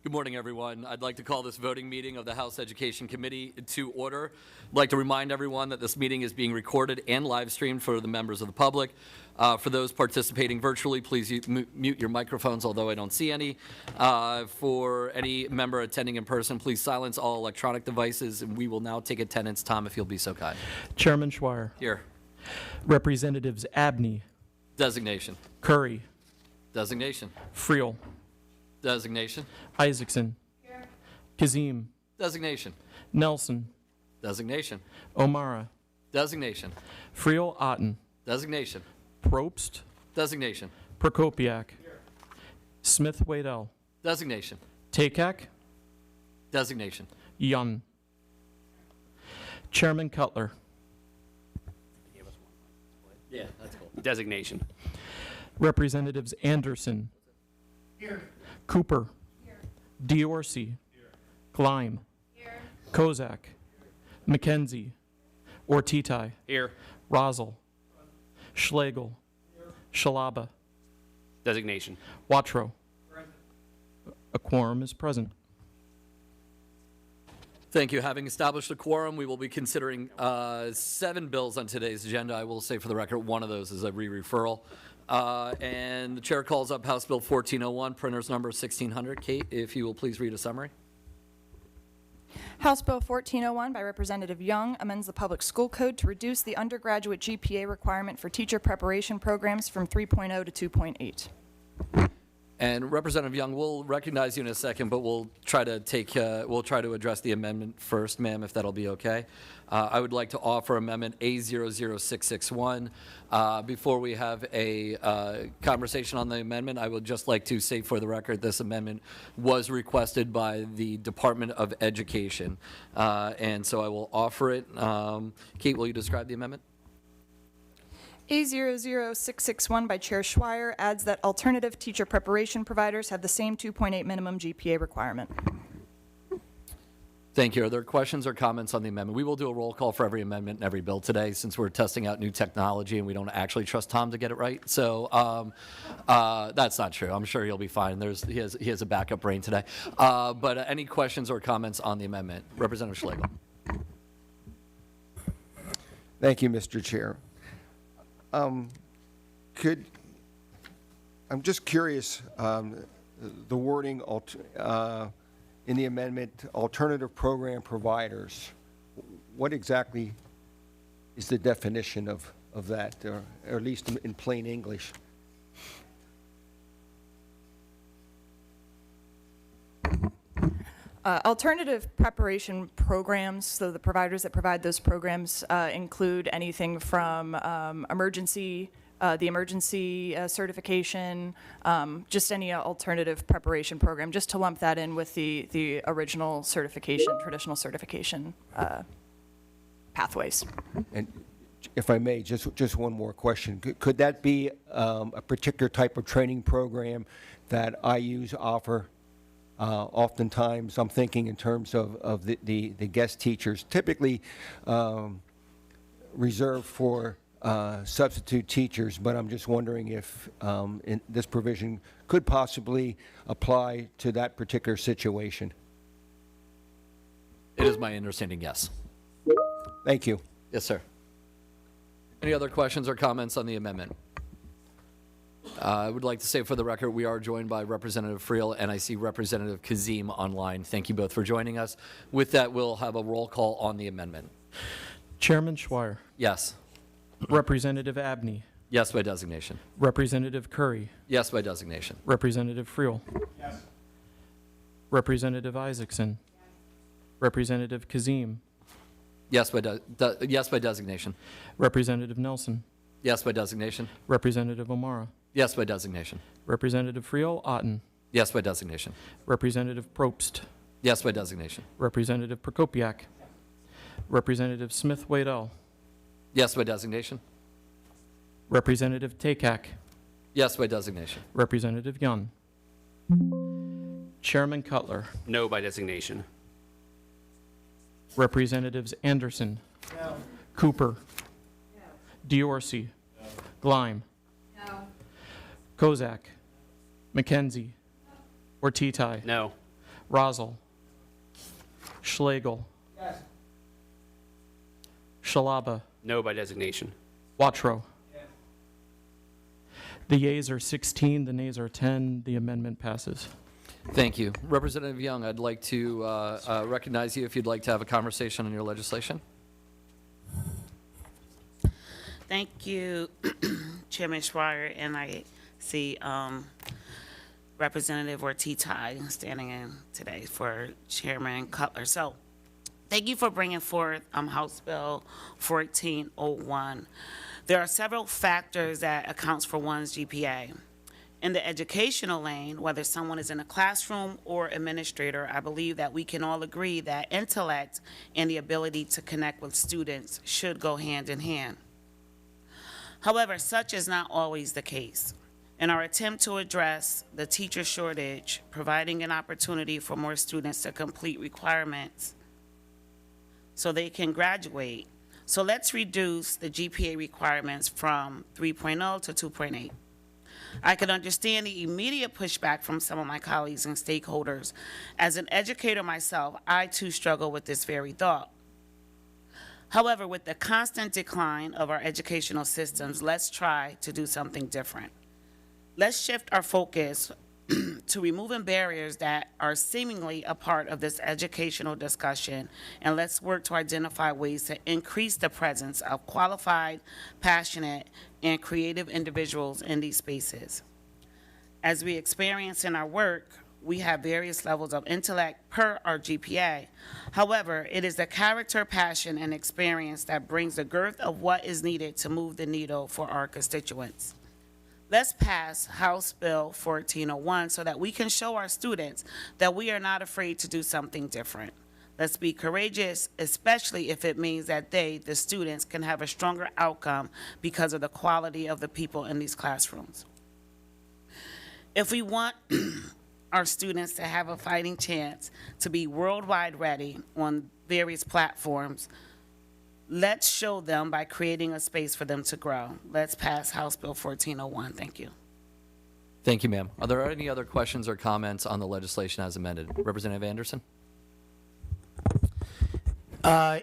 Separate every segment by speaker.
Speaker 1: Good morning, everyone. I'd like to call this voting meeting of the House Education Committee to order. I'd like to remind everyone that this meeting is being recorded and live streamed for the members of the public. For those participating virtually, please mute your microphones, although I don't see any. For any member attending in person, please silence all electronic devices, and we will now take attendance. Tom, if you'll be so kind.
Speaker 2: Chairman Schweier.
Speaker 1: Here.
Speaker 2: Representatives Abney,
Speaker 1: Designation.
Speaker 2: Curry,
Speaker 1: Designation.
Speaker 2: Friel,
Speaker 1: Designation.
Speaker 2: Isaacson, Kazim,
Speaker 1: Designation.
Speaker 2: Nelson,
Speaker 1: Designation.
Speaker 2: O'Mara,
Speaker 1: Designation.
Speaker 2: Friel Otten,
Speaker 1: Designation.
Speaker 2: Probst,
Speaker 1: Designation.
Speaker 2: Prokopiak, Smith Waddell,
Speaker 1: Designation.
Speaker 2: Takak,
Speaker 1: Designation.
Speaker 2: Yun. Chairman Cutler.
Speaker 1: Yeah, that's cool.
Speaker 3: Designation.
Speaker 2: Representatives Anderson, Cooper, Diorsi, Gleim, Kozak, McKenzie, Ortitai,
Speaker 3: Here.
Speaker 2: Rosal, Schlegel, Shalaba,
Speaker 3: Designation.
Speaker 2: Watro. A quorum is present.
Speaker 1: Thank you. Having established a quorum, we will be considering 7 bills on today's agenda. I will say for the record, one of those is a re-referral. And the chair calls up House Bill 1401, printer's number 1600. Kate, if you will please read a summary.
Speaker 4: House Bill 1401 by Representative Young amends the Public School Code to reduce the undergraduate GPA requirement for teacher preparation programs from 3.0 to 2.8.
Speaker 1: And Representative Young, we'll recognize you in a second, but we'll try to address the amendment first, ma'am, if that'll be okay. I would like to offer amendment A00661. Before we have a conversation on the amendment, I would just like to say for the record, this amendment was requested by the Department of Education. And so I will offer it. Kate, will you describe the amendment?
Speaker 4: A00661 by Chair Schweier adds that alternative teacher preparation providers have the same 2.8 minimum GPA requirement.
Speaker 1: Thank you. Are there questions or comments on the amendment? We will do a roll call for every amendment and every bill today since we're testing out new technology and we don't actually trust Tom to get it right. So that's not true. I'm sure he'll be fine. He has a backup brain today. But any questions or comments on the amendment? Representative Schlegel.
Speaker 5: Thank you, Mr. Chair. I'm just curious, the wording in the amendment, alternative program providers, what exactly is the definition of that, or at least in plain English?
Speaker 4: Alternative preparation programs, so the providers that provide those programs include anything from the emergency certification, just any alternative preparation program, just to lump that in with the original certification, traditional certification pathways.
Speaker 5: And if I may, just one more question. Could that be a particular type of training program that IUs offer? Oftentimes, I'm thinking in terms of the guest teachers, typically reserved for substitute teachers, but I'm just wondering if this provision could possibly apply to that particular situation.
Speaker 1: It is my understanding, yes.
Speaker 5: Thank you.
Speaker 1: Yes, sir. Any other questions or comments on the amendment? I would like to say for the record, we are joined by Representative Friel, and I see Representative Kazim online. Thank you both for joining us. With that, we'll have a roll call on the amendment.
Speaker 2: Chairman Schweier.
Speaker 1: Yes.
Speaker 2: Representative Abney,
Speaker 1: Yes by designation.
Speaker 2: Representative Curry,
Speaker 1: Yes by designation.
Speaker 2: Representative Friel, Representative Isaacson, Representative Kazim,
Speaker 1: Yes by designation.
Speaker 2: Representative Nelson,
Speaker 1: Yes by designation.
Speaker 2: Representative O'Mara,
Speaker 1: Yes by designation.
Speaker 2: Representative Friel Otten,
Speaker 1: Yes by designation.
Speaker 2: Representative Probst,
Speaker 1: Yes by designation.
Speaker 2: Representative Prokopiak, Representative Smith Waddell,
Speaker 1: Yes by designation.
Speaker 2: Representative Takak,
Speaker 1: Yes by designation.
Speaker 2: Representative Yun. Chairman Cutler.
Speaker 3: No by designation.
Speaker 2: Representatives Anderson. No. Cooper. No. Diorsi. No. Gleim. Kozak, McKenzie, Ortitai,
Speaker 3: No.
Speaker 2: Rosal. Schlegel. Shalaba.
Speaker 3: No by designation.
Speaker 2: Watro. The yeas are 16, the nays are 10. The amendment passes.
Speaker 1: Thank you. Representative Young, I'd like to recognize you if you'd like to have a conversation on your legislation.
Speaker 6: Thank you, Chairman Schreier, and I see Representative Ortiz standing in today for Chairman Cutler. So, thank you for bringing forth House Bill 1401. There are several factors that accounts for one's GPA. In the educational lane, whether someone is in a classroom or administrator, I believe that we can all agree that intellect and the ability to connect with students should go hand in hand. However, such is not always the case. In our attempt to address the teacher shortage, providing an opportunity for more students to complete requirements so they can graduate, so let's reduce the GPA requirements from 3.0 to 2.8. I could understand the immediate pushback from some of my colleagues and stakeholders. As an educator myself, I too struggle with this very thought. However, with the constant decline of our educational systems, let's try to do something different. Let's shift our focus to removing barriers that are seemingly a part of this educational discussion, and let's work to identify ways to increase the presence of qualified, passionate, and creative individuals in these spaces. As we experience in our work, we have various levels of intellect per our GPA. However, it is the character, passion, and experience that brings the girth of what is needed to move the needle for our constituents. Let's pass House Bill 1401 so that we can show our students that we are not afraid to do something different. Let's be courageous, especially if it means that they, the students, can have a stronger outcome because of the quality of the people in these classrooms. If we want our students to have a fighting chance to be worldwide ready on various platforms, let's show them by creating a space for them to grow. Let's pass House Bill 1401. Thank you.
Speaker 1: Thank you, ma'am. Are there any other questions or comments on the legislation as amended? Representative Anderson?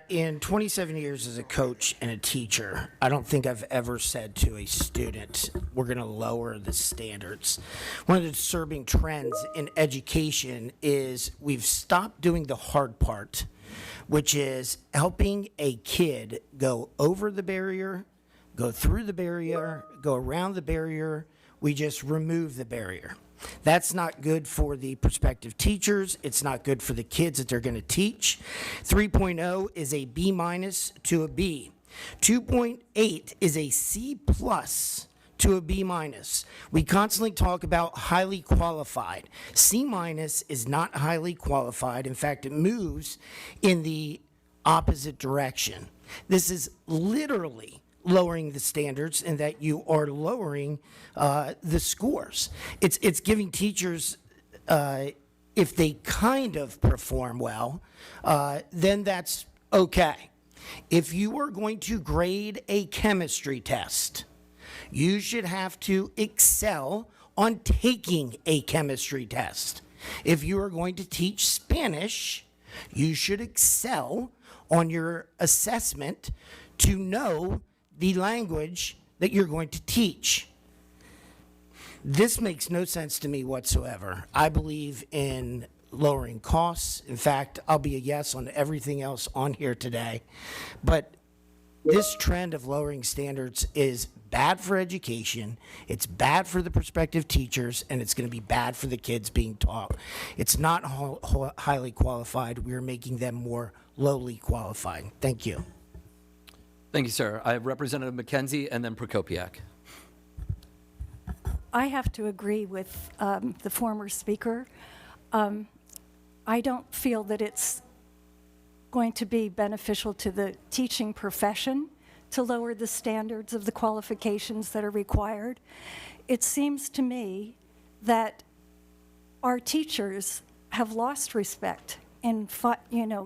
Speaker 7: In 27 years as a coach and a teacher, I don't think I've ever said to a student, we're going to lower the standards. One of the disturbing trends in education is we've stopped doing the hard part, which is helping a kid go over the barrier, go through the barrier, go around the barrier. We just remove the barrier. That's not good for the prospective teachers. It's not good for the kids that they're going to teach. 3.0 is a B- to a B. 2.8 is a C+ to a B-. We constantly talk about highly qualified. C- is not highly qualified. In fact, it moves in the opposite direction. This is literally lowering the standards and that you are lowering the scores. It's giving teachers, if they kind of perform well, then that's okay. If you are going to grade a chemistry test, you should have to excel on taking a chemistry test. If you are going to teach Spanish, you should excel on your assessment to know the language that you're going to teach. This makes no sense to me whatsoever. I believe in lowering costs. In fact, I'll be a yes on everything else on here today. But this trend of lowering standards is bad for education, it's bad for the prospective teachers, and it's going to be bad for the kids being taught. It's not highly qualified. We're making them more lowly qualified. Thank you.
Speaker 1: Thank you, sir. I have Representative McKenzie and then Prokopiak.
Speaker 8: I have to agree with the former speaker. I don't feel that it's going to be beneficial to the teaching profession to lower the standards of the qualifications that are required. It seems to me that our teachers have lost respect in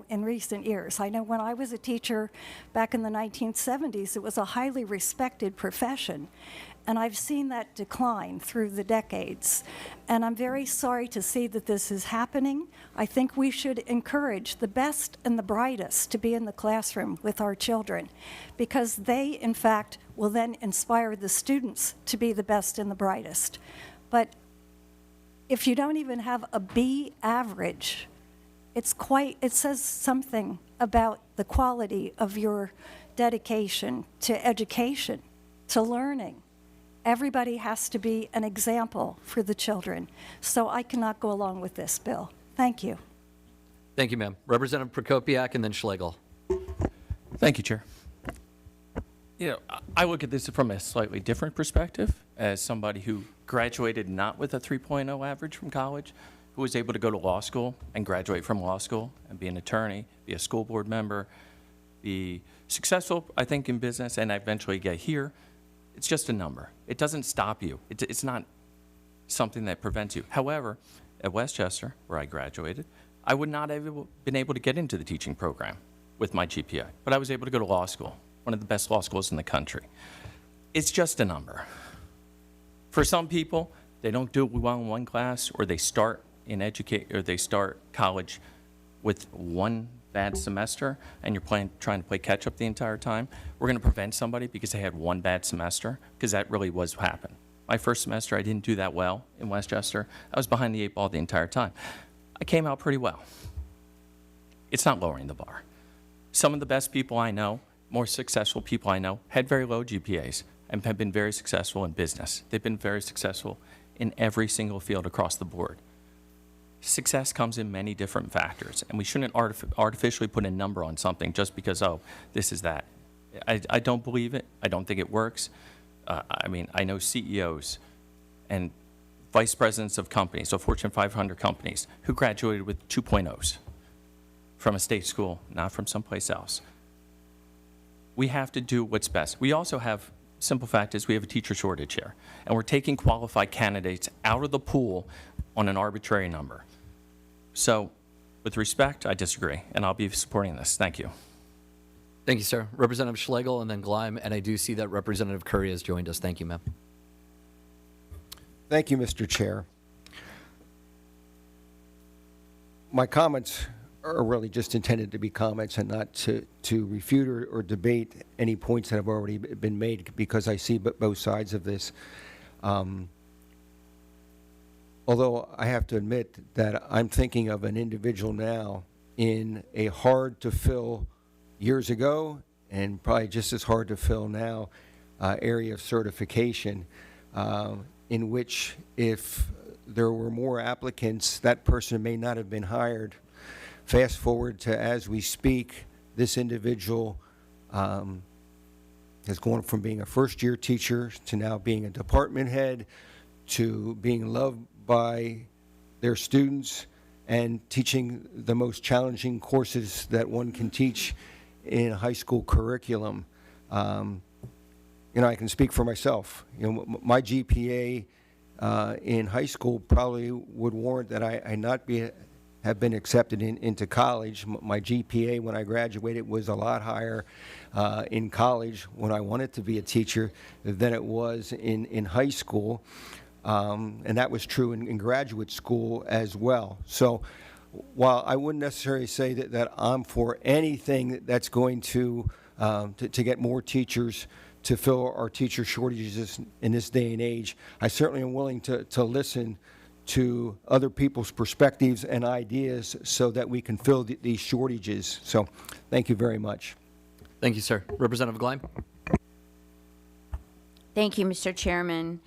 Speaker 8: recent years. I know when I was a teacher back in the 1970s, it was a highly respected profession. and I've seen that decline through the decades. And I'm very sorry to see that this is happening. I think we should encourage the best and the brightest to be in the classroom with our children, because they, in fact, will then inspire the students to be the best and the brightest. But if you don't even have a B average, it says something about the quality of your dedication to education, to learning. Everybody has to be an example for the children. So I cannot go along with this bill. Thank you.
Speaker 1: Thank you, ma'am. Representative Prokopiak and then Schlegel.
Speaker 2: Thank you, Chair. You know, I look at this from a slightly different perspective as somebody who graduated not with a 3.0 average from college, who was able to go to law school and graduate from law school and be an attorney, be a school board member, be successful, I think, in business, and eventually get here. It's just a number. It doesn't stop you. It's not something that prevents you. However, at Westchester, where I graduated, I would not have been able to get into the teaching program with my GPA, but I was able to go to law school, one of the best law schools in the country. It's just a number. For some people, they don't do well in one class, or they start college with one bad semester, and you're trying to play catch up the entire time. We're going to prevent somebody because they had one bad semester, because that really was what happened. My first semester, I didn't do that well in Westchester. I was behind the 8 ball the entire time. I came out pretty well. It's not lowering the bar. Some of the best people I know, more successful people I know, had very low GPAs and have been very successful in business. They've been very successful in every single field across the board. Success comes in many different factors, and we shouldn't artificially put a number on something just because, oh, this is that. I don't believe it. I don't think it works. I mean, I know CEOs and vice presidents of companies, so Fortune 500 companies, who graduated with 2.0s from a state school, not from someplace else. We have to do what's best. We also have, simple fact is, we have a teacher shortage here, and we're taking qualified candidates out of the pool on an arbitrary number. So, with respect, I disagree, and I'll be supporting this. Thank you.
Speaker 1: Thank you, sir. Representative Schlegel and then Gleim, and I do see that Representative Curry has joined us. Thank you, ma'am.
Speaker 5: Thank you, Mr. Chair. My comments are really just intended to be comments and not to refute or debate any points that have already been made, because I see both sides of this. Although I have to admit that I'm thinking of an individual now in a hard-to-fill years ago, and probably just as hard to fill now, area of certification, in which if there were more applicants, that person may not have been hired. Fast forward to as we speak, this individual has gone from being a first-year teacher to now being a department head to being loved by their students and teaching the most challenging courses that one can teach in a high school curriculum. You know, I can speak for myself. You know, my GPA in high school probably would warrant that I not have been accepted into college. My GPA when I graduated was a lot higher in college when I wanted to be a teacher than it was in high school. And that was true in graduate school as well. So while I wouldn't necessarily say that I'm for anything that's going to get more teachers to fill our teacher shortages in this day and age, I certainly am willing to listen to other people's perspectives and ideas so that we can fill these shortages. So thank you very much.
Speaker 1: Thank you, sir. Representative Gleim.
Speaker 9: Thank you, Mr. Chairman.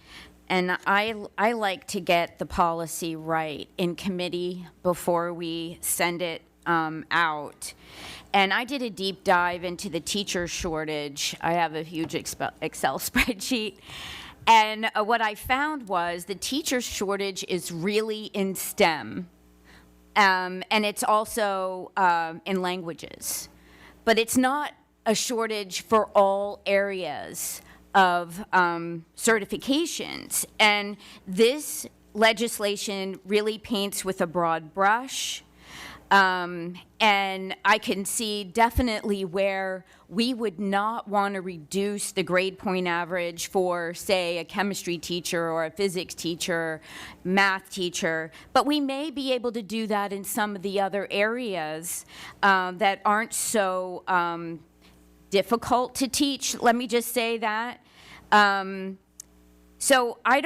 Speaker 9: And I like to get the policy right in committee before we send it out. And I did a deep dive into the teacher shortage. I have a huge Excel spreadsheet. And what I found was the teacher shortage is really in STEM. And it's also in languages. But it's not a shortage for all areas of certifications. And this legislation really paints with a broad brush. And I can see definitely where we would not want to reduce the grade point average for, say, a chemistry teacher or a physics teacher, math teacher, but we may be able to do that in some of the other areas that aren't so difficult to teach. Let me just say that. So I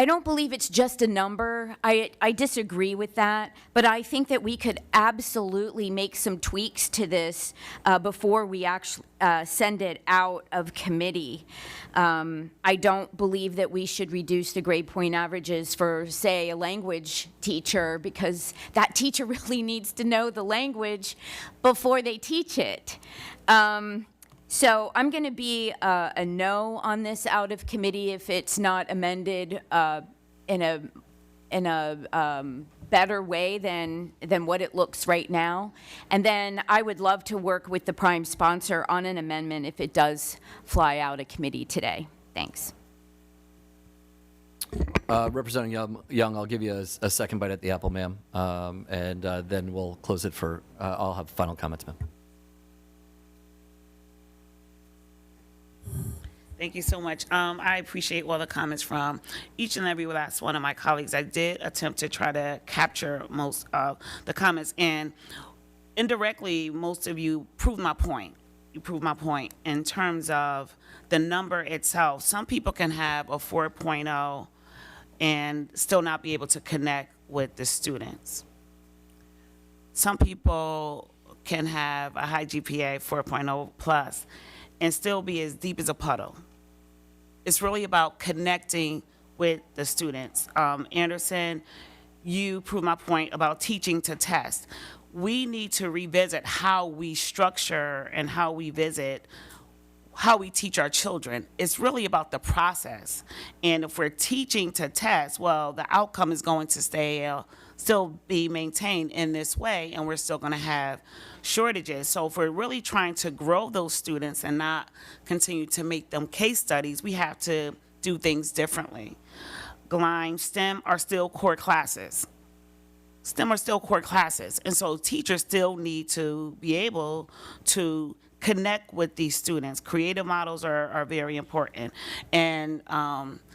Speaker 9: don't believe it's just a number. I disagree with that, but I think that we could absolutely make some tweaks to this before we actually send it out of committee. I don't believe that we should reduce the grade point averages for, say, a language teacher, because that teacher really needs to know the language before they teach it. So I'm going to be a no on this out of committee if it's not amended in a better way than what it looks right now. And then I would love to work with the prime sponsor on an amendment if it does fly out of committee today. Thanks.
Speaker 1: Representative Young, I'll give you a second bite at the apple, ma'am, and then we'll close it for, I'll have final comments, ma'am.
Speaker 6: Thank you so much. I appreciate all the comments from each and every last one of my colleagues. I did attempt to try to capture most of the comments, and indirectly, most of you proved my point. You proved my point in terms of the number itself. Some people can have a 4.0 and still not be able to connect with the students. Some people can have a high GPA, 4.0 plus, and still be as deep as a puddle. It's really about connecting with the students. Anderson, you proved my point about teaching to test. We need to revisit how we structure and how we teach our children. It's really about the process. And if we're teaching to test, well, the outcome is going to still be maintained in this way, and we're still going to have shortages. So if we're really trying to grow those students and not continue to make them case studies, we have to do things differently. GLIME, STEM are still core classes. STEM are still core classes. And so teachers still need to be able to connect with these students. Creative models are very important. And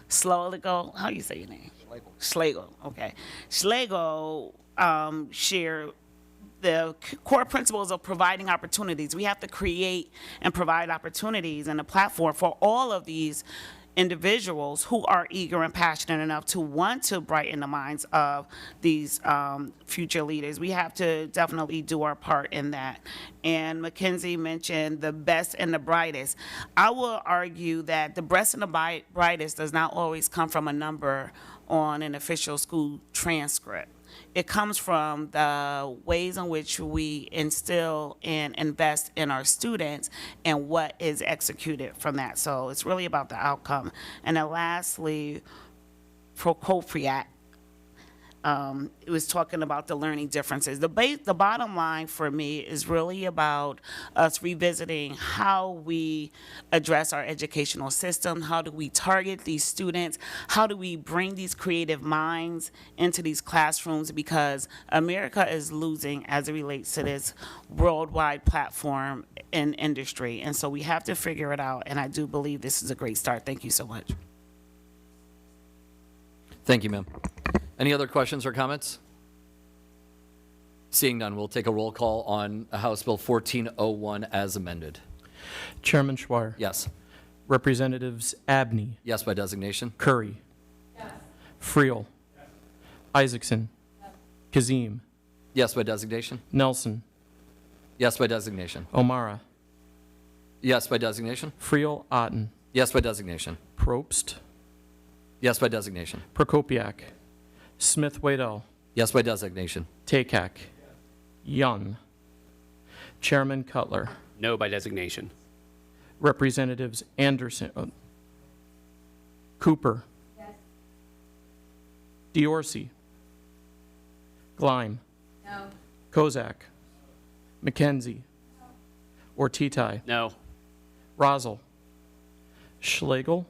Speaker 6: Schlegel, how do you say your name? Schlegel, okay. Schlegel share the core principles of providing opportunities. We have to create and provide opportunities and a platform for all of these individuals who are eager and passionate enough to want to brighten the minds of these future leaders. We have to definitely do our part in that. And Mackenzie mentioned the best and the brightest. I will argue that the best and the brightest does not always come from a number on an official school transcript. It comes from the ways in which we instill and invest in our students and what is executed from that. So it's really about the outcome. And then lastly, Prokopyak, it was talking about the learning differences. The bottom line for me is really about us revisiting how we address our educational system. How do we target these students? How do we bring these creative minds into these classrooms? Because America is losing as it relates to this worldwide platform and industry. And so we have to figure it out. And I do believe this is a great start. Thank you so much.
Speaker 1: Thank you, ma'am. Any other questions or comments? Seeing none, we'll take a roll call on House Bill 1401 as amended.
Speaker 2: Chairman Schweier.
Speaker 1: Yes.
Speaker 2: Representatives Abney,
Speaker 1: Yes by designation.
Speaker 2: Curry. Friel. Isaacson. Kazim.
Speaker 1: Yes by designation.
Speaker 2: Nelson.
Speaker 1: Yes by designation.
Speaker 2: O'Mara.
Speaker 1: Yes by designation.
Speaker 2: Friel Otten.
Speaker 1: Yes by designation.
Speaker 2: Probst.
Speaker 1: Yes by designation.
Speaker 2: Prokopiak. Smith Waddell.
Speaker 1: Yes by designation.
Speaker 2: Takak. Young. Chairman Cutler.
Speaker 3: No by designation.
Speaker 2: Representatives Anderson. Cooper. Diorsi. Glime.
Speaker 9: No.
Speaker 2: Kozak. McKenzie. Ortitai.
Speaker 3: No.
Speaker 2: Rosel. Schlegel.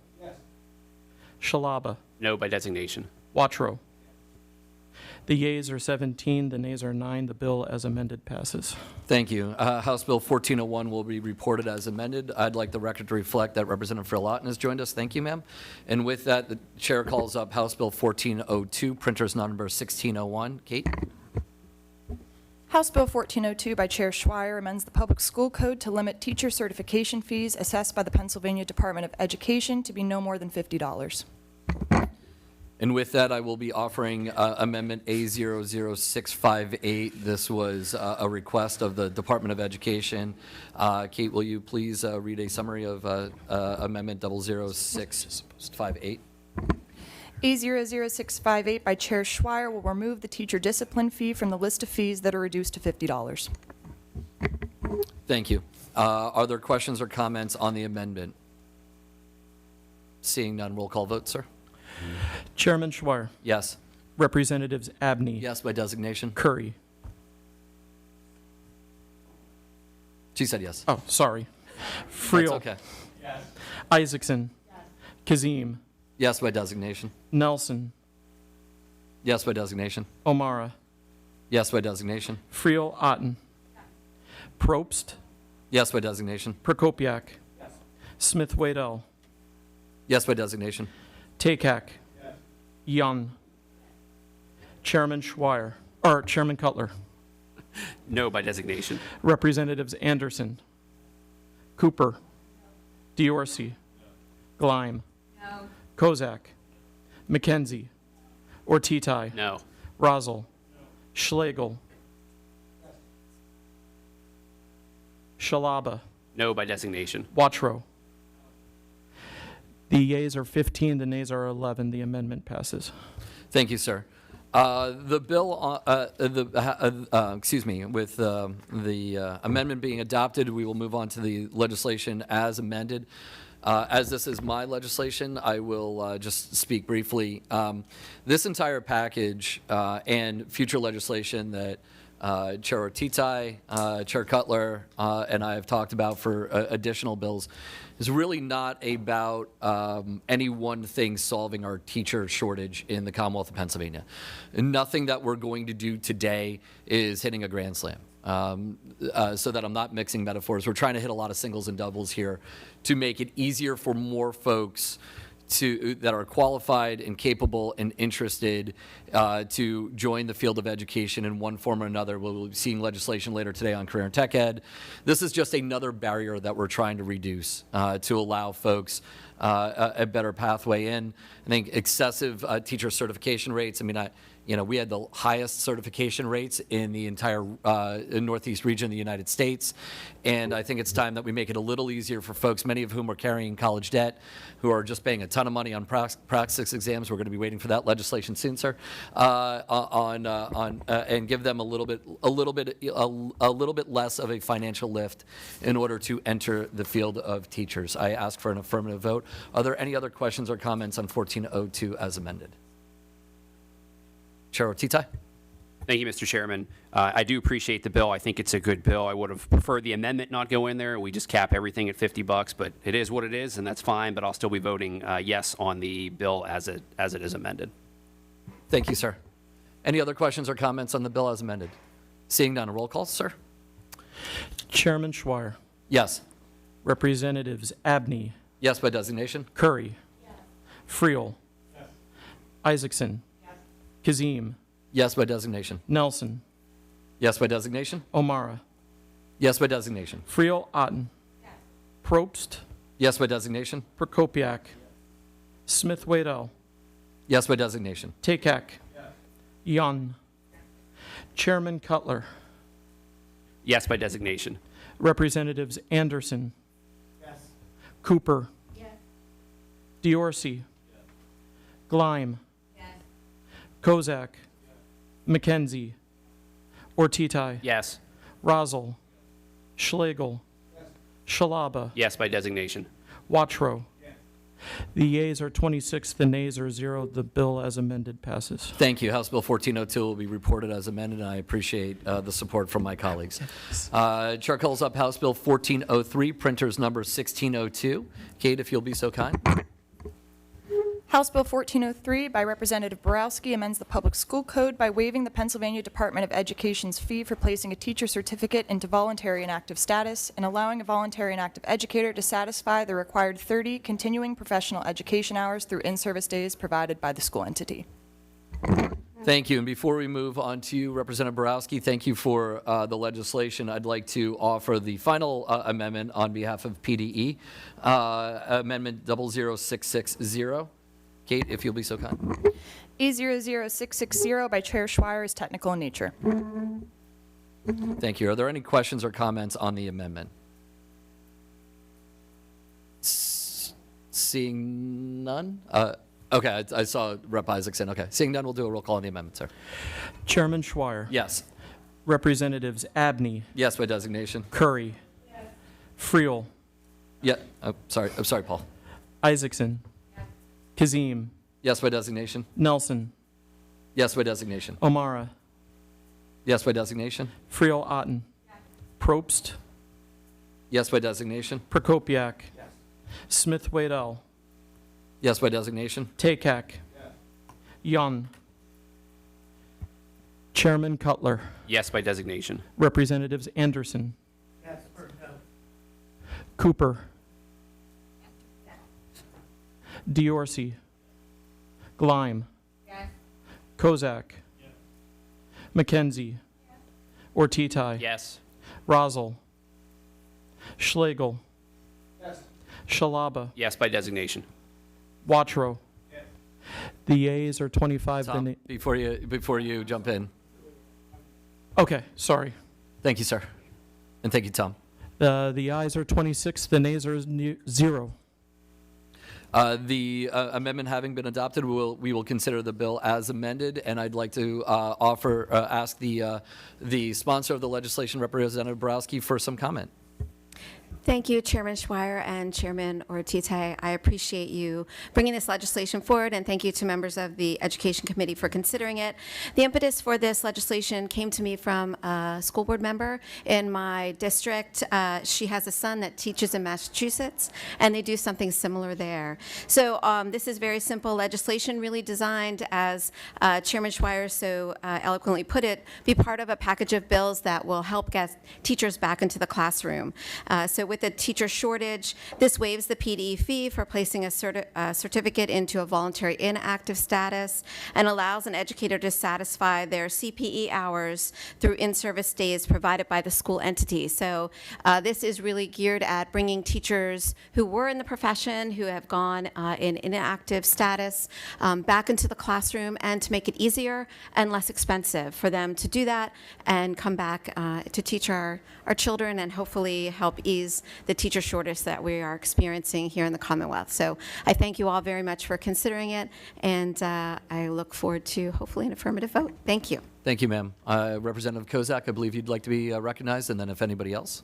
Speaker 2: Shalaba.
Speaker 3: No by designation.
Speaker 2: Watro. The yeas are 17, the nays are 9. The bill as amended passes.
Speaker 1: Thank you. House Bill 1401 will be reported as amended. I'd like the record to reflect that Representative Phil Otten has joined us. Thank you, ma'am. And with that, the chair calls up House Bill 1402, printer's number 1601. Kate?
Speaker 4: House Bill 1402 by Chair Schreier amends the Public School Code to limit teacher certification fees assessed by the Pennsylvania Department of Education to be no more than $50.
Speaker 1: And with that, I will be offering Amendment A00658. This was a request of the Department of Education. Kate, will you please read a summary of Amendment 00658?
Speaker 4: A00658 by Chair Schreier will remove the teacher discipline fee from the list of fees that are reduced to $50.
Speaker 1: Thank you. Are there questions or comments on the amendment? Seeing none, roll call vote, sir.
Speaker 2: Chairman Schweier,
Speaker 1: Yes.
Speaker 2: Representatives Abney,
Speaker 1: Yes by designation.
Speaker 2: Curry.
Speaker 1: She said yes.
Speaker 2: Oh, sorry.
Speaker 1: That's
Speaker 2: Friel,
Speaker 1: okay.
Speaker 2: Isaacson, Kazim,
Speaker 1: Yes by designation.
Speaker 2: Nelson,
Speaker 1: Yes by designation.
Speaker 2: O'Mara,
Speaker 1: Yes by designation.
Speaker 2: Friel Otten, Probst,
Speaker 1: Yes by designation.
Speaker 2: Prokopiak, Smith Waddell,
Speaker 1: Yes by designation.
Speaker 2: Takak, Young, Chairman Schweier, or Chairman Cutler,
Speaker 3: No by designation.
Speaker 2: Representatives Anderson, Cooper, Diorsi, Gleim, Kozak, McKenzie, Ortitai,
Speaker 3: No.
Speaker 2: Rosal, Schlegel, Shalaba,
Speaker 3: No by designation.
Speaker 2: Watro. The yeas are 15, the nays are 11. The amendment passes.
Speaker 1: Thank you, sir. The bill, with the amendment being adopted, we will move on to the legislation as amended. As this is my legislation, I will just speak briefly. This entire package and future legislation that Chair Ortitai, Chair Cutler, and I have talked about for additional bills is really not about any one thing solving our teacher shortage in the Commonwealth of Pennsylvania. Nothing that we're going to do today is hitting a grand slam. So that I'm not mixing metaphors. We're trying to hit a lot of singles and doubles here to make it easier for more folks that are qualified and capable and interested to join the field of education in one form or another. We'll be seeing legislation later today on career and tech ed. This is just another barrier that we're trying to reduce to allow folks a better pathway in. I think excessive teacher certification rates. I mean, we had the highest certification rates in the entire Northeast region of the United States. And I think it's time that we make it a little easier for folks, many of whom are carrying college debt, who are just paying a ton of money on praxis exams. We're going to be waiting for that legislation soon, sir, and give them a little bit less of a financial lift in order to enter the field of teachers. I ask for an affirmative vote. Are there any other questions or comments on 1402 as amended? Chair Ortitai?
Speaker 3: Thank you, Mr. Chairman. I do appreciate the bill. I think it's a good bill. I would have preferred the amendment not go in there. We just cap everything at $50, but it is what it is, and that's fine. But I'll still be voting yes on the bill as it is amended.
Speaker 1: Thank you, sir. Any other questions or comments on the bill as amended? Seeing none, a roll call, sir?
Speaker 2: Chairman Schweier,
Speaker 1: Yes.
Speaker 2: Representatives Abney,
Speaker 1: Yes by designation?
Speaker 2: Curry, Friel, Isaacson, Kazim,
Speaker 1: Yes by designation.
Speaker 2: Nelson,
Speaker 1: Yes by designation?
Speaker 2: O'Mara,
Speaker 1: Yes by designation.
Speaker 2: Friel Otten, Probst,
Speaker 1: Yes by designation?
Speaker 2: Prokopiak, Smith Waddell,
Speaker 1: Yes by designation.
Speaker 2: Takak, Young, Chairman Cutler,
Speaker 3: Yes by designation.
Speaker 2: Representatives Anderson, Cooper, Diorsi, Gleim, Kozak, McKenzie, Ortitai,
Speaker 3: Yes.
Speaker 2: Rosal, Schlegel, Shalaba,
Speaker 3: Yes by designation.
Speaker 2: Watro. The yeas are 26, the nays are 0. The bill as amended passes.
Speaker 1: Thank you. House Bill 1402 will be reported as amended, and I appreciate the support from my colleagues. Chair calls up House Bill 1403, printer's number 1602. Kate, if you'll be so kind.
Speaker 4: House Bill 1403 by Representative Borowski amends the Public School Code by waiving the Pennsylvania Department of Education's fee for placing a teacher certificate into voluntary inactive status and allowing a voluntary inactive educator to satisfy the required 30 continuing professional education hours through in-service days provided by the school entity.
Speaker 1: Thank you. And before we move on to you, Representative Borowski, thank you for the legislation. I'd like to offer the final amendment on behalf of PDE, Amendment 00660. Kate, if you'll be so kind.
Speaker 4: E00660 by Chair Schweier is technical in nature.
Speaker 1: Thank you. Are there any questions or comments on the amendment? Seeing none? Okay, I saw Rep. Isaacson. Okay, seeing none, we'll do a roll call on the amendment, sir.
Speaker 2: Chairman Schweier.
Speaker 1: Yes.
Speaker 2: Representatives Abney,
Speaker 1: Yes by designation.
Speaker 2: Curry, Friel,
Speaker 1: Yeah. I'm sorry, Paul.
Speaker 2: Isaacson, Kazim,
Speaker 1: Yes by designation.
Speaker 2: Nelson,
Speaker 1: Yes by designation.
Speaker 2: O'Mara,
Speaker 1: Yes by designation.
Speaker 2: Friel Otten, Probst,
Speaker 1: Yes by designation.
Speaker 2: Prokopiak, Smith Waddell,
Speaker 1: Yes by designation.
Speaker 2: Takak, Young, Chairman Cutler,
Speaker 3: Yes by designation.
Speaker 2: Representatives Anderson, Cooper, Diorsi, Gleim, Kozak, McKenzie, Ortitai,
Speaker 3: Yes.
Speaker 2: Rosel, Schlegel, Shalaba,
Speaker 3: Yes by designation.
Speaker 2: Watro. The yeas are 25. The
Speaker 1: Tom, before you jump in,
Speaker 2: okay, sorry.
Speaker 1: thank you, sir, and thank you, Tom.
Speaker 2: The ayes are 26. The nays are 0.
Speaker 1: The amendment having been adopted, we will consider the bill as amended, and I'd like to ask the sponsor of the legislation, Representative Borowski, for some comment.
Speaker 10: Thank you, Chairman Schweier and Chairman Ortite. I appreciate you bringing this legislation forward, and thank you to members of the Education Committee for considering it. The impetus for this legislation came to me from a school board member in my district. She has a son that teaches in Massachusetts, and they do something similar there. So this is very simple legislation, really designed, as Chairman Schweier so eloquently put it, be part of a package of bills that will help get teachers back into the classroom. So with the teacher shortage, this waives the PDE fee for placing a certificate into a voluntary inactive status and allows an educator to satisfy their CPE hours through in-service days provided by the school entity. So this is really geared at bringing teachers who were in the profession, who have gone in inactive status, back into the classroom, and to make it easier and less expensive for them to do that and come back to teach our children and hopefully help ease the teacher shortage that we are experiencing here in the Commonwealth. So I thank you all very much for considering it, and I look forward to hopefully an affirmative vote. Thank you.
Speaker 1: Thank you, ma'am. Representative Kozak, I believe you'd like to be recognized, and then if anybody else.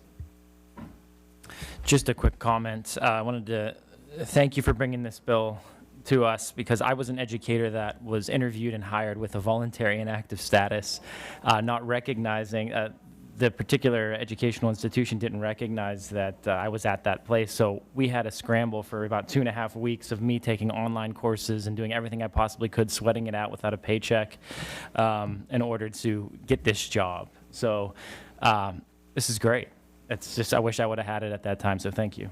Speaker 11: Just a quick comment. I wanted to thank you for bringing this bill to us, because I was an educator that was interviewed and hired with a voluntary inactive status, not recognizing the particular educational institution didn't recognize that I was at that place. So we had a scramble for about 2.5 weeks of me taking online courses and doing everything I possibly could, sweating it out without a paycheck, in order to get this job. So this is great. It's just, I wish I would have had it at that time, so thank you.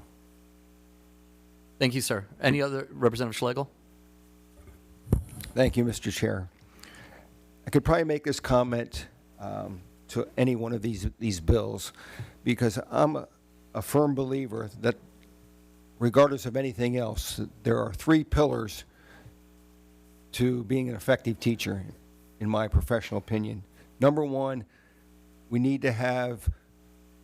Speaker 1: Thank you, sir. Any other, Representative Schlegel?
Speaker 5: Thank you, Mr. Chair. I could probably make this comment to any one of these bills, because I'm a firm believer that regardless of anything else, there are 3 pillars to being an effective teacher, in my professional opinion. Number 1, we need to have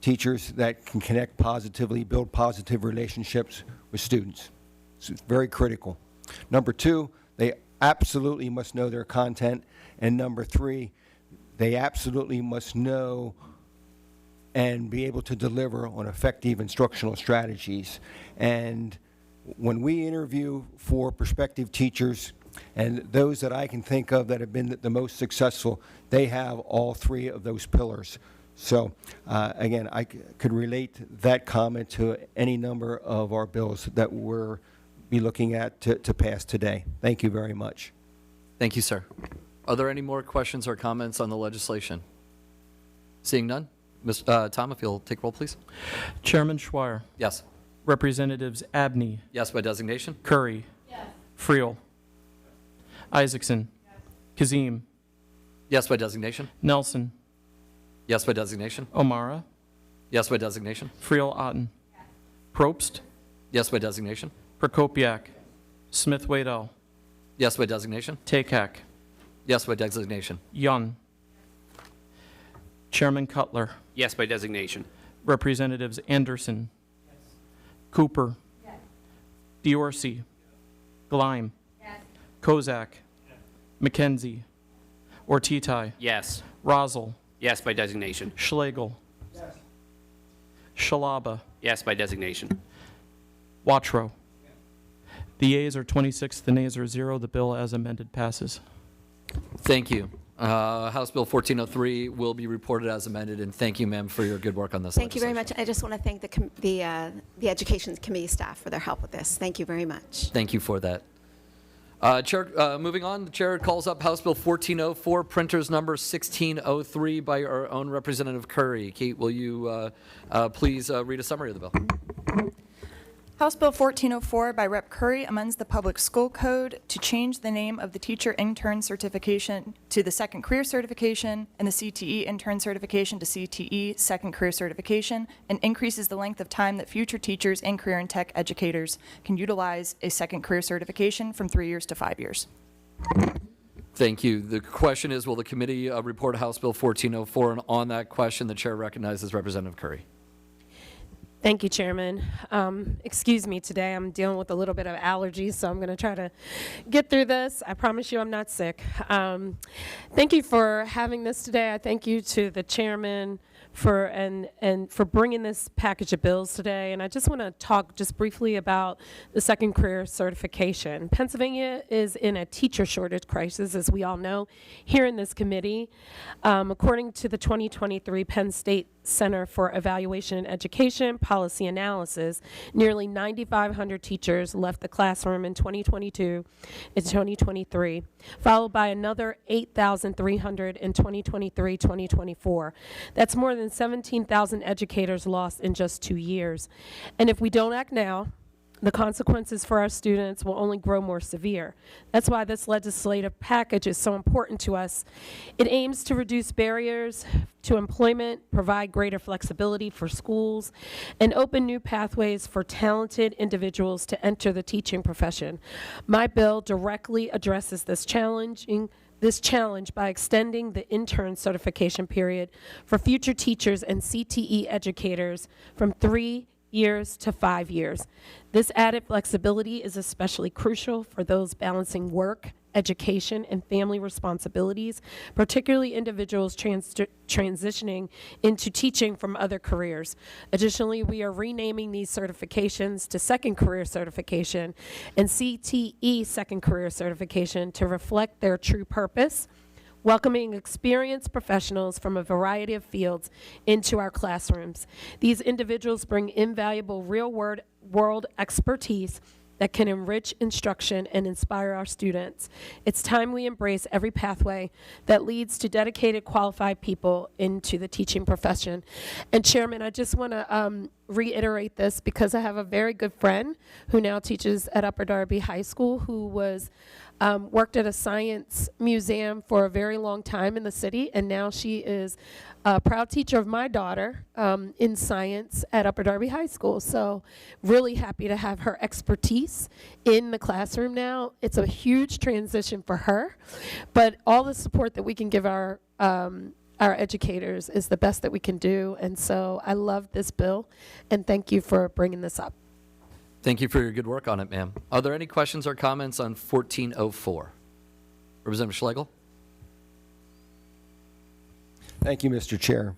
Speaker 5: teachers that can connect positively, build positive relationships with students. It's very critical. Number 2, they absolutely must know their content. And number 3, they absolutely must know and be able to deliver on effective instructional strategies. And when we interview for prospective teachers, and those that I can think of that have been the most successful, they have all 3 of those pillars. So again, I could relate that comment to any number of our bills that we're be looking at to pass today. Thank you very much.
Speaker 1: Thank you, sir. Are there any more questions or comments on the legislation? Seeing none? Tom, if you'll take roll, please.
Speaker 2: Chairman Schweier,
Speaker 1: Yes.
Speaker 2: Representatives Abney,
Speaker 1: Yes by designation?
Speaker 2: Curry, Friel, Isaacson, Kazim,
Speaker 1: Yes by designation?
Speaker 2: Nelson,
Speaker 1: Yes by designation?
Speaker 2: O'Mara,
Speaker 1: Yes by designation?
Speaker 2: Friel Otten, Probst,
Speaker 1: Yes by designation?
Speaker 2: Prokopiak, Smith Waddell,
Speaker 1: Yes by designation?
Speaker 2: Takak,
Speaker 1: Yes by designation?
Speaker 2: Yun. Chairman Cutler,
Speaker 3: Yes by designation.
Speaker 2: Representatives Anderson, Cooper, Diorsi, Gleim, Kozak, McKenzie, Ortitai,
Speaker 3: Yes.
Speaker 2: Rosel,
Speaker 3: Yes by designation.
Speaker 2: Schlegel, Shalaba,
Speaker 3: Yes by designation.
Speaker 2: Wattrow. The yeas are 26, the nays are 0. The bill as amended passes.
Speaker 1: Thank you. House Bill 1403 will be reported as amended, and thank you, ma'am, for your good work on this
Speaker 10: Thank you very
Speaker 1: legislation.
Speaker 10: much. I just want to thank the Education Committee staff for their help with this. Thank you very much.
Speaker 1: Thank you for that. Chair, moving on, the chair calls up House Bill 1404, printers number 1603 by our own Representative Curry. Kate, will you please read a summary of the bill?
Speaker 4: House Bill 1404 by Rep. Curry amends the Public School Code to change the name of the Teacher Intern Certification to the Second Career Certification and the CTE Intern Certification to CTE Second Career Certification, and increases the length of time that future teachers and career and tech educators can utilize a Second Career Certification from 3 years to 5 years.
Speaker 1: Thank you. The question is, will the committee report House Bill 1404? And on that question, the chair recognizes Representative Curry.
Speaker 12: Thank you, Chairman. Excuse me today. I'm dealing with a little bit of allergies, so I'm going to try to get through this. I promise you I'm not sick. Thank you for having this today. I thank you to the chairman for for bringing this package of bills today. And I just want to talk just briefly about the Second Career Certification. Pennsylvania is in a teacher shortage crisis, as we all know, here in this committee. According to the 2023 Penn State Center for Evaluation and Education Policy Analysis, nearly 9,500 teachers left the classroom in 2022 and 2023, followed by another 8,300 in 2023-2024. That's more than 17,000 educators lost in just 2 years. And if we don't act now, the consequences for our students will only grow more severe. That's why this legislative package is so important to us. It aims to reduce barriers to employment, provide greater flexibility for schools, and open new pathways for talented individuals to enter the teaching profession. My bill directly addresses this challenge by extending the intern certification period for future teachers and CTE educators from 3 years to 5 years. This added flexibility is especially crucial for those balancing work, education, and family responsibilities, particularly individuals transitioning into teaching from other careers. Additionally, we are renaming these certifications to Second Career Certification and CTE Second Career Certification to reflect their true purpose, welcoming experienced professionals from a variety of fields into our classrooms. These individuals bring invaluable real-world expertise that can enrich instruction and inspire our students. It's time we embrace every pathway that leads to dedicated, qualified people into the teaching profession. And Chairman, I just want to reiterate this because I have a very good friend who now teaches at Upper Darby High School, who was worked at a science museum for a very long time in the city, and now she is a proud teacher of my daughter in science at Upper Darby High School. So really happy to have her expertise in the classroom now. It's a huge transition for her, but all the support that we can give our educators is the best that we can do. And so I love this bill, and thank you for bringing this up.
Speaker 1: Thank you for your good work on it, ma'am. Are there any questions or comments on 1404? Representative Schlegel?
Speaker 5: Thank you, Mr. Chair.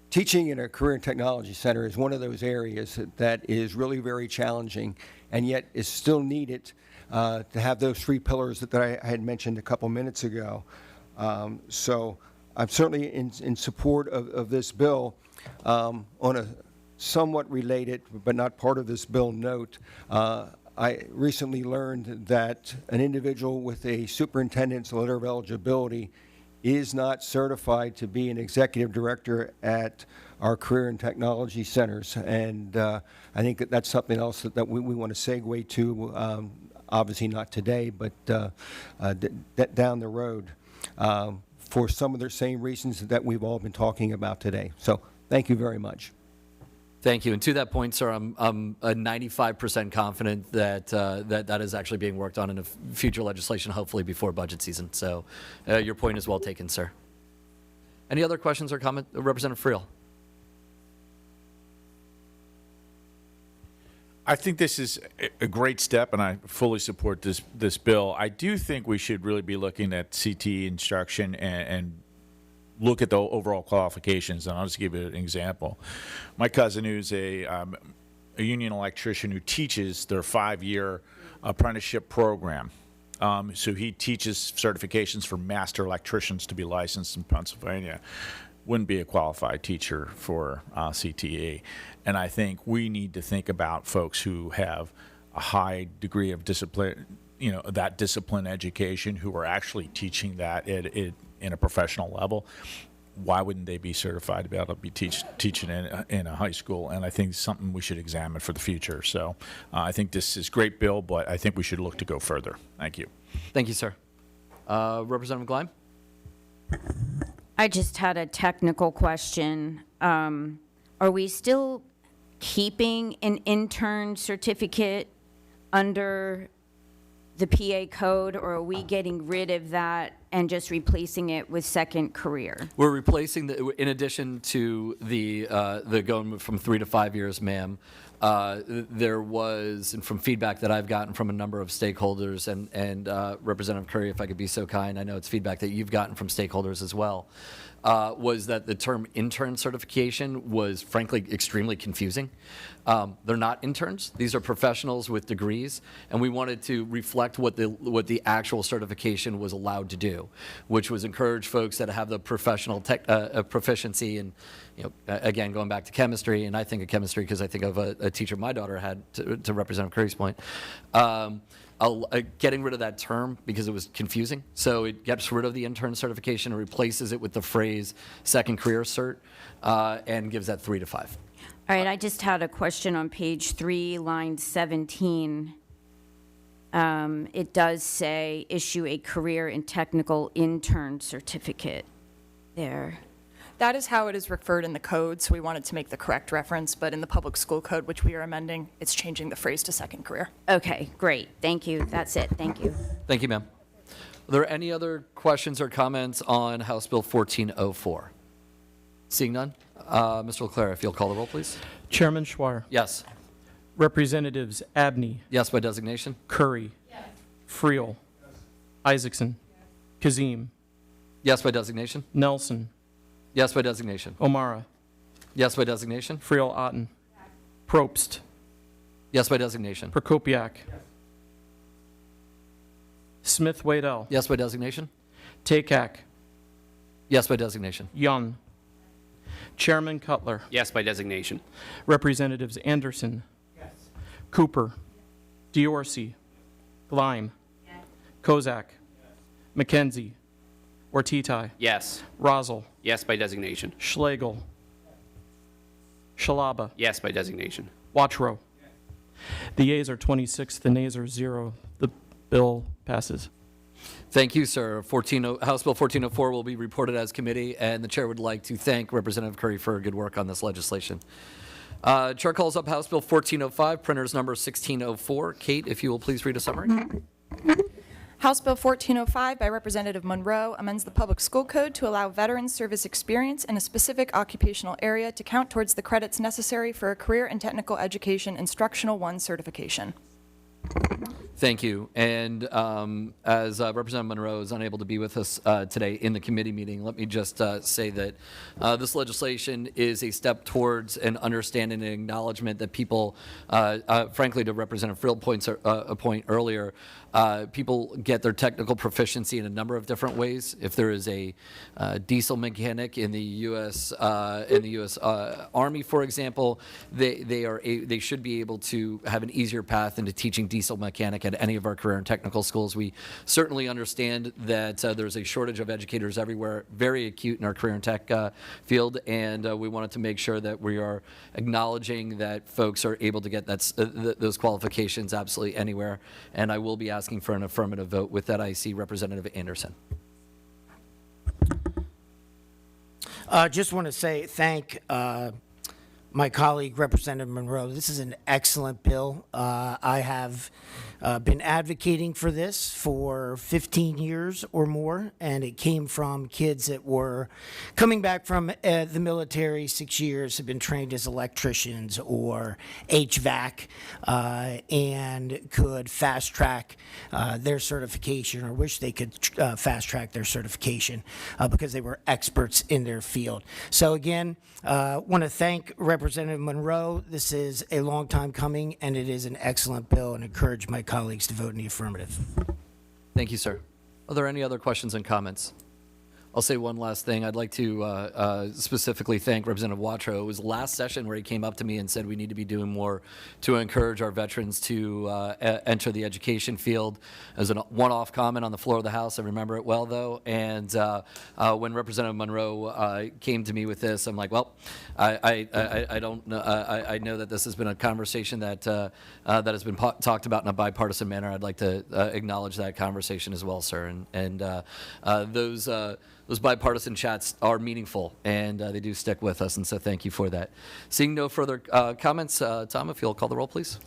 Speaker 5: Teaching in a career and technology center is one of those areas that is really very challenging and yet is still needed to have those three pillars that I had mentioned a couple minutes ago. So I'm certainly in support of this bill on a somewhat related, but not part of this bill, note, I recently learned that an individual with a superintendent's letter of eligibility is not certified to be an executive director at our career and technology centers. And I think that that's something else that we want to segue to, obviously not today, but down the road, for some of the same reasons that we've all been talking about today. So thank you very much.
Speaker 1: Thank you. And to that point, sir, I'm 95% confident that that is actually being worked on in a future legislation, hopefully before budget season. So your point is well taken, sir. Any other questions or comment? Representative Friel.
Speaker 13: I think this is a great step, and I fully support this bill. I do think we should really be looking at CTE instruction and look at the overall qualifications. And I'll just give you an example. My cousin, who's a union electrician who teaches their 5-year apprenticeship program. So he teaches certifications for master electricians to be licensed in Pennsylvania. Wouldn't be a qualified teacher for CTE. And I think we need to think about folks who have a high degree of discipline, that discipline education, who are actually teaching that in a professional level. Why wouldn't they be certified to be able to be teaching in a high school? And I think it's something we should examine for the future. So I think this is a great bill, but I think we should look to go further. Thank you.
Speaker 1: Thank you, sir. Representative Gleim?
Speaker 9: I just had a technical question. Are we still keeping an intern certificate under the PA code, or are we getting rid of that and just replacing it with second career?
Speaker 1: We're replacing in addition to the going from 3 to 5 years, ma'am. There was, and from feedback that I've gotten from a number of stakeholders, and Representative Curry, if I could be so kind, I know it's feedback that you've gotten from stakeholders as well, was that the term intern certification was frankly extremely confusing. They're not interns; these are professionals with degrees, and we wanted to reflect what the actual certification was allowed to do, which was encourage folks that have the professional proficiency in, again, going back to chemistry, and I think of chemistry because I think of a teacher my daughter had, to Representative Curry's point, getting rid of that term because it was confusing. So it gets rid of the intern certification and replaces it with the phrase second career cert, and gives that 3 to 5.
Speaker 9: All right, I just had a question on page 3, line 17. It does say issue a career and technical intern certificate there.
Speaker 4: That is how it is referred in the code, so we wanted to make the correct reference, but in the public school code, which we are amending, it's changing the phrase to second career.
Speaker 9: Okay, great. Thank you. That's it. Thank you.
Speaker 1: Thank you, ma'am. Are there any other questions or comments on House Bill 1404? Seeing none, Mr. Leclerc, if you'll call the roll, please.
Speaker 11: Chairman Schweier.
Speaker 1: Yes.
Speaker 11: Representatives Abney,
Speaker 1: Yes by designation.
Speaker 11: Curry, Friel, Isaacson, Kazim,
Speaker 1: Yes by designation.
Speaker 11: Nelson,
Speaker 1: Yes by designation.
Speaker 11: O'Mara,
Speaker 1: Yes by designation.
Speaker 11: Friel Otten, Probst,
Speaker 1: Yes by designation.
Speaker 11: Prokopiak, Smith Waddell,
Speaker 1: Yes by designation.
Speaker 11: Takak,
Speaker 1: Yes by designation.
Speaker 11: Young, Chairman Cutler,
Speaker 3: Yes by designation.
Speaker 11: Representatives Anderson, Cooper, Diorsi, Gleim, Kozak, McKenzie, Ortitai,
Speaker 3: Yes.
Speaker 11: Rosel,
Speaker 3: Yes by designation.
Speaker 11: Schlegel, Shalaba,
Speaker 3: Yes by designation.
Speaker 11: Wattrow. The yeas are 26, the nays are 0. The bill passes.
Speaker 1: Thank you, sir. House Bill 1404 will be reported as committee, and the chair would like to thank Representative Curry for good work on this legislation. Chair calls up House Bill 1405, printers number 1604. Kate, if you will please read a summary.
Speaker 4: House Bill 1405 by Representative Monroe amends the public school code to allow veterans service experience in a specific occupational area to count towards the credits necessary for a career and technical education instructional 1 certification.
Speaker 1: Thank you. And as Representative Monroe is unable to be with us today in the committee meeting, let me just say that this legislation is a step towards an understanding and acknowledgement that people, frankly, to Representative Friel point earlier, people get their technical proficiency in a number of different ways. If there is a diesel mechanic in the U.S. Army, for example, they should be able to have an easier path into teaching diesel mechanic at any of our career and technical schools. We certainly understand that there's a shortage of educators everywhere, very acute in our career and tech field, and we wanted to make sure that we are acknowledging that folks are able to get those qualifications absolutely anywhere. And I will be asking for an affirmative vote. With that, I see Representative Anderson.
Speaker 7: Just want to thank my colleague, Representative Monroe. This is an excellent bill. I have been advocating for this for 15 years or more, and it came from kids that were coming back from the military, 6 years, have been trained as electricians or HVAC, and could fast track their certification, or wish they could fast track their certification because they were experts in their field. So again, want to thank Representative Monroe. This is a long time coming, and it is an excellent bill, and encourage my colleagues to vote in the affirmative.
Speaker 1: Thank you, sir. Are there any other questions and comments? I'll say one last thing. I'd like to specifically thank Representative Watro. It was last session where he came up to me and said we need to be doing more to encourage our veterans to enter the education field. It was a one-off comment on the floor of the House. I remember it well, though. And when Representative Monroe came to me with this, I'm like, well, I don't know. I know that this has been a conversation that that has been talked about in a bipartisan manner. I'd like to acknowledge that conversation as well, sir. And those bipartisan chats are meaningful, and they do stick with us, and so thank you for that. Seeing no further comments, Tom, if you'll call the roll, please.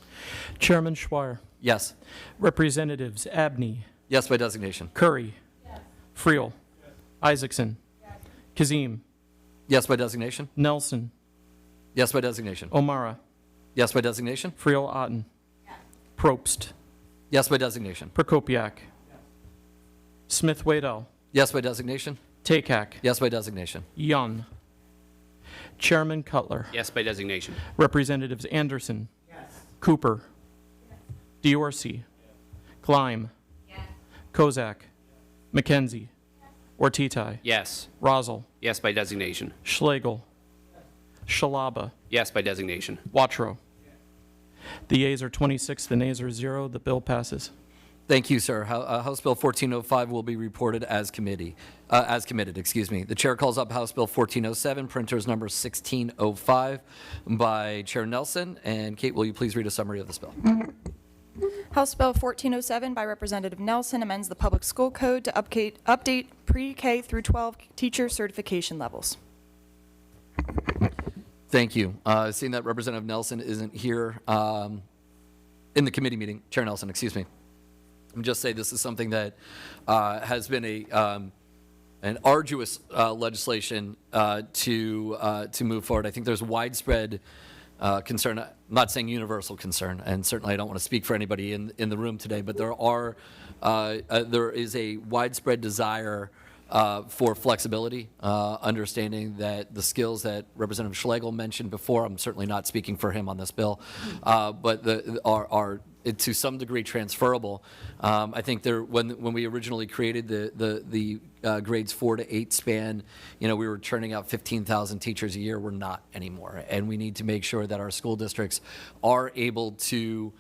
Speaker 11: Chairman Schweier.
Speaker 1: Yes.
Speaker 11: Representatives Abney,
Speaker 1: Yes, by designation.
Speaker 11: Curry, Friel, Isaacson, Kazim,
Speaker 1: Yes, by designation.
Speaker 11: Nelson,
Speaker 1: Yes, by designation.
Speaker 11: O'Mara,
Speaker 1: Yes, by designation.
Speaker 11: Friel Otten, Probst,
Speaker 1: Yes, by designation.
Speaker 11: Prokopiak, Smith Waddell,
Speaker 1: Yes, by designation.
Speaker 11: Takak,
Speaker 1: Yes, by designation.
Speaker 11: Young, Chairman Cutler,
Speaker 3: Yes, by designation.
Speaker 11: Representatives Anderson, Cooper, Diorsi, Gleim, Kozak, McKenzie, Ortitai,
Speaker 3: Yes.
Speaker 11: Rosal,
Speaker 3: Yes, by designation.
Speaker 11: Schlegel, Shalaba,
Speaker 3: Yes, by designation.
Speaker 11: Watro. The yeas are 26, the nays are 0. The bill passes.
Speaker 1: Thank you, sir. House Bill 1405 will be reported as committed. The chair calls up House Bill 1407, printers number 1605, by Chair Nelson. And Kate, will you please read a summary of this bill?
Speaker 4: House Bill 1407 by Representative Nelson amends the Public School Code to update pre-K through 12 teacher certification levels.
Speaker 1: Thank you. Seeing that Representative Nelson isn't here in the committee meeting, Chair Nelson, excuse me. I'm just say this is something that has been an arduous legislation to move forward. I think there's widespread concern. I'm not saying universal concern, and certainly I don't want to speak for anybody in the room today, but there is a widespread desire for flexibility, understanding that the skills that Representative Schlegel mentioned before, I'm certainly not speaking for him on this bill, but are to some degree transferable. I think when we originally created the grades 4 to 8 span, we were churning out 15,000 teachers a year. We're not anymore, and we need to make sure that our school districts are able to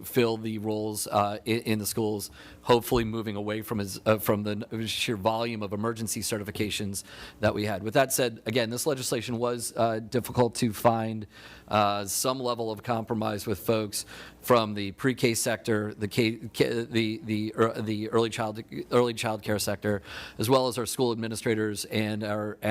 Speaker 1: fill the roles in the schools, hopefully moving away from the sheer volume of emergency certifications that we had. With that said, again, this legislation was difficult to find some level of compromise with folks from the pre-K sector, the early child care sector, as well as our school administrators and our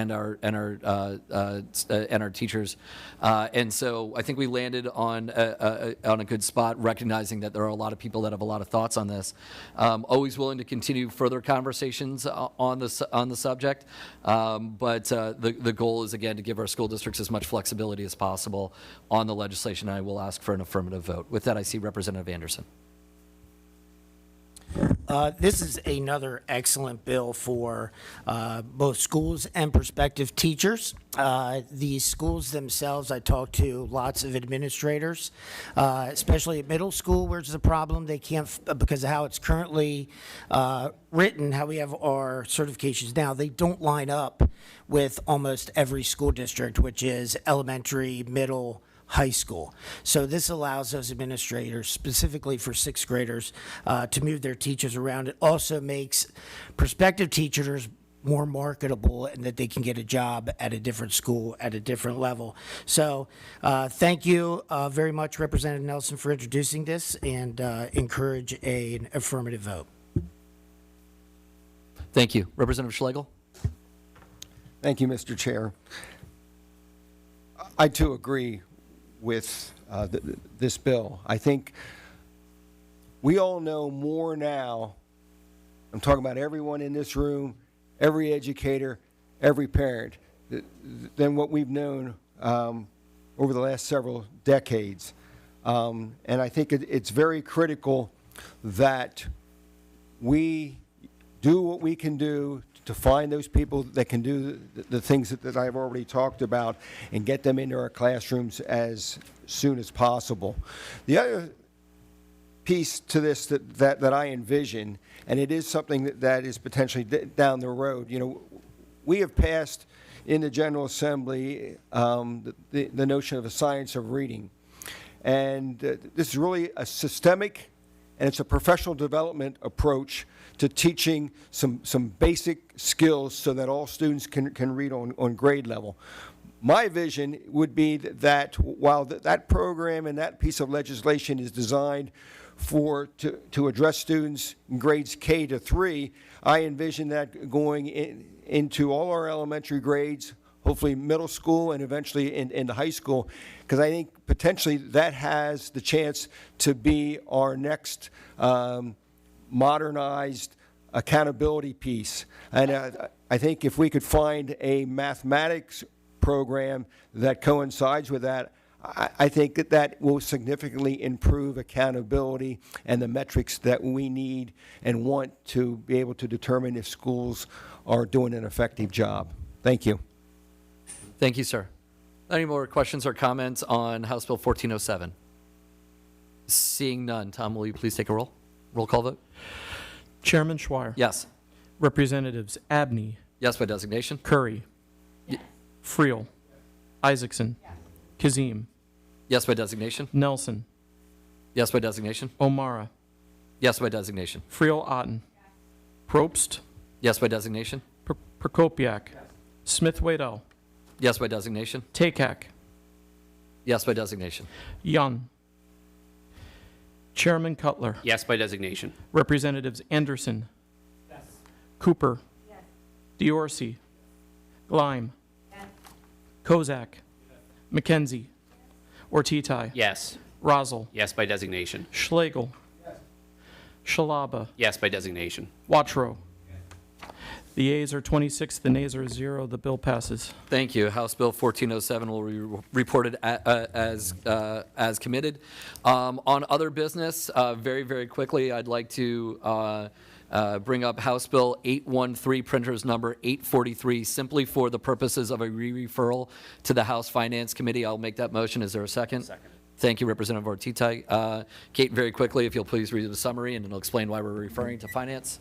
Speaker 1: teachers. And so I think we landed on a good spot, recognizing that there are a lot of people that have a lot of thoughts on this. Always willing to continue further conversations on the subject, but the goal is again to give our school districts as much flexibility as possible on the legislation. I will ask for an affirmative vote. With that, I see Representative Anderson.
Speaker 7: This is another excellent bill for both schools and prospective teachers. The schools themselves, I talked to lots of administrators, especially at middle school, where it's a problem. They can't, because of how it's currently written, how we have our certifications now, they don't line up with almost every school district, which is elementary, middle, high school. So this allows those administrators, specifically for sixth graders, to move their teachers around. It also makes prospective teachers more marketable and that they can get a job at a different school at a different level. So thank you very much, Representative Nelson, for introducing this, and encourage an affirmative vote.
Speaker 1: Thank you. Representative Schlegel?
Speaker 5: Thank you, Mr. Chair. I too agree with this bill. I think we all know more now, I'm talking about everyone in this room, every educator, every parent, than what we've known over the last several decades. And I think it's very critical that we do what we can do to find those people that can do the things that I've already talked about and get them into our classrooms as soon as possible. The other piece to this that I envision, and it is something that is potentially down the road, you know, we have passed in the General Assembly the notion of a science of reading. And this is really a systemic and it's a professional development approach to teaching some basic skills so that all students can read on grade level. My vision would be that while that program and that piece of legislation is designed to address students in grades K to 3, I envision that going into all our elementary grades, hopefully middle school, and eventually into high school, because I think potentially that has the chance to be our next modernized accountability piece. And I think if we could find a mathematics program that coincides with that, I think that will significantly improve accountability and the metrics that we need and want to be able to determine if schools are doing an effective job. Thank you.
Speaker 1: Thank you, sir. Any more questions or comments on House Bill 1407? Seeing none, Tom, will you please take a roll call vote?
Speaker 2: Chairman Schweier.
Speaker 1: Yes.
Speaker 2: Representatives Abney,
Speaker 1: Yes by designation?
Speaker 2: Curry, Friel, Isaacson, Kazim,
Speaker 1: Yes by designation?
Speaker 2: Nelson,
Speaker 1: Yes by designation?
Speaker 2: O'Mara,
Speaker 1: Yes by designation?
Speaker 2: Friel Otten, Probst,
Speaker 1: Yes by designation?
Speaker 2: Prokopiak, Smith Waddell,
Speaker 1: Yes by designation?
Speaker 2: Takak,
Speaker 1: Yes by designation?
Speaker 2: Young. Chairman Cutler.
Speaker 3: Yes by designation.
Speaker 2: Representatives Anderson. Yes. Cooper. Yes. Diorsi. Gleim. Yes. Kozak. Yes. McKenzie. Ortitai.
Speaker 3: Yes.
Speaker 2: Rosel.
Speaker 3: Yes by designation.
Speaker 2: Schlegel. Yes. Shalaba.
Speaker 3: Yes by designation.
Speaker 2: Watrow. The yeas are 26, the nays are 0. The bill passes.
Speaker 1: Thank you. House Bill 1407 will be reported as committed. On other business, very, very quickly, I'd like to bring up House Bill 813, printers number 843, simply for the purposes of a re-referral to the House Finance Committee. I'll make that motion. Is there a second? Second. Thank you, Representative Ortitai. Kate, very quickly, if you'll please read the summary, and it'll explain why we're referring to Finance.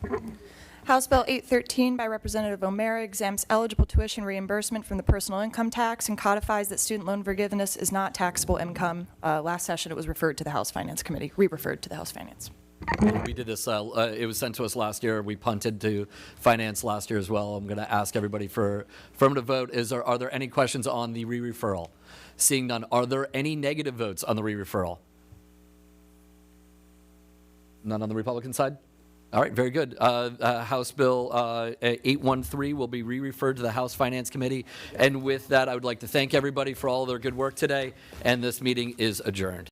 Speaker 4: House Bill 813 by Representative O'Mara exempts eligible tuition reimbursement from the personal income tax and codifies that student loan forgiveness is not taxable income. Last session, it was referred to the House Finance Committee, re-referred to the House Finance.
Speaker 1: We did this, it was sent to us last year. We punted to Finance last year as well. I'm going to ask everybody for affirmative vote. Are there any questions on the re-referral? Seeing none, are there any negative votes on the re-referral? None on the Republican side? All right, very good. House Bill 813 will be re-referred to the House Finance Committee. And with that, I would like to thank everybody for all their good work today, and this meeting is adjourned.